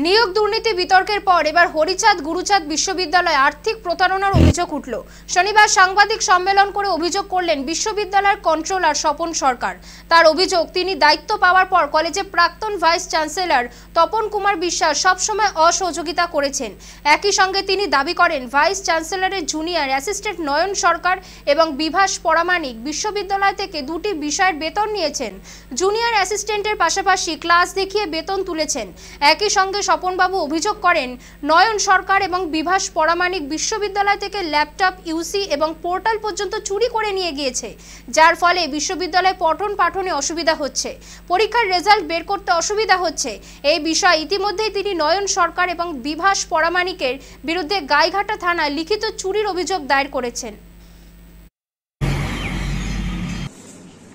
নিয়োগ দুর্নীতি বিতর্কের পর এবার হরিচাঁদ গুরুচাঁদ বিশ্ববিদ্যালয়ে আর্থিক প্রতারণার অভিযোগ উঠল। শনিবার সাংবাদিক সম্মেলন করে অভিযোগ করলেন বিশ্ববিদ্যালয়ের কন্ট্রোলার স্বপন সরকার। তার অভিযোগ, তিনি দায়িত্ব পাওয়ার পর কলেজে প্রাক্তন ভাইস চ্যান্সেলর তপন কুমার বিশ্বাস সবসময় অসহযোগিতা করেছেন। একই সঙ্গে তিনি দাবি করেন, ভাইস চ্যান্সেলরের জুনিয়র অ্যাসিস্ট্যান্ট নয়ন সরকার এবং বিভাস পরামানিক বিশ্ববিদ্যালয় থেকে দুটি বিষয়ের বেতন নিয়েছেন। জুনিয়র অ্যাসিস্ট্যান্টের পাশাপাশি ক্লাস দেখিয়ে বেতন তুলেছেন। একই সঙ্গে স্বপনবাবু অভিযোগ করেন, নয়ন সরকার এবং বিভাস পরামানিক বিশ্ববিদ্যালয় থেকে ল্যাপটপ, ইউসি এবং পোর্টাল পর্যন্ত চুরি করে নিয়ে গিয়েছে, যার ফলে বিশ্ববিদ্যালয়ে পঠন পাঠনে অসুবিধা হচ্ছে, পরীক্ষার রেজাল্ট বের করতে অসুবিধা হচ্ছে। এই বিষয়ে ইতিমধ্যেই তিনি নয়ন সরকার এবং বিভাস পরামানিকের বিরুদ্ধে গাইঘাটা থানায় লিখিত চুরির অভিযোগ দায়ের করেছেন।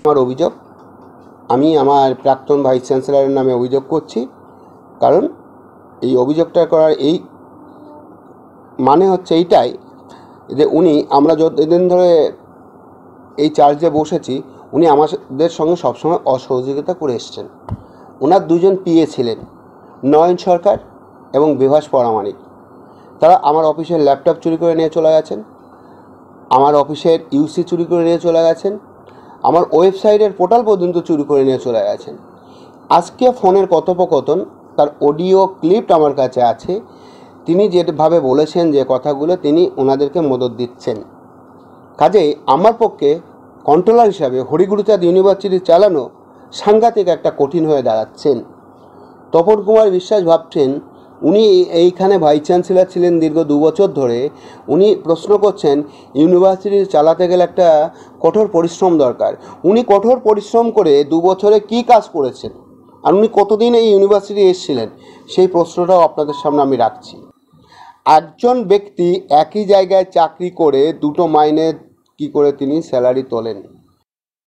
আমার অভিযোগ, আমি আমার প্রাক্তন ভাইস চ্যান্সেলরের নামে অভিযোগ করছি। কারণ এই অভিযোগটা করার এই মানে হচ্ছে এইটাই যে আমরা যতদিন ধরে এই চার্জে বসেছি, উনি আমাদের সঙ্গে সবসময় অসহযোগিতা করে এসছেন। ওনার দুজন পিএ ছিলেন, নয়ন সরকার এবং বিভাস পরামানিক। তারা আমার অফিসের ল্যাপটপ চুরি করে নিয়ে চলে গেছেন, আমার অফিসের ইউসি চুরি করে নিয়ে চলে গেছেন, আমার ওয়েবসাইটের পোর্টাল পর্যন্ত চুরি করে নিয়ে চলে গেছেন। আজকে ফোনের কথোপকথন, তার অডিও ক্লিপ আমার কাছে আছে। তিনি যেভাবে বলেছেন, যে কথাগুলো তিনি ওনাদেরকে মদত দিচ্ছেন, কাজেই আমার পক্ষে কন্ট্রোলার হিসাবে হরিগুরুচাঁদ ইউনিভার্সিটি চালানো সাংঘাতিক একটা কঠিন হয়ে দাঁড়াচ্ছেন। তপন কুমার বিশ্বাস ভাবছেন, উনি এইখানে ভাইস চ্যান্সেলর ছিলেন দীর্ঘ 2 বছর ধরে। উনি প্রশ্ন করছেন, ইউনিভার্সিটি চালাতে গেলে একটা কঠোর পরিশ্রম দরকার। উনি কঠোর পরিশ্রম করে 2 বছরে কী কাজ করেছেন, আর উনি কতদিন এই ইউনিভার্সিটি এসেছিলেন, সেই প্রশ্নটাও আপনাদের সামনে আমি রাখছি। একজন ব্যক্তি একই জায়গায় চাকরি করে দুটো মাইনে কি করে তিনি স্যালারি তোলেন?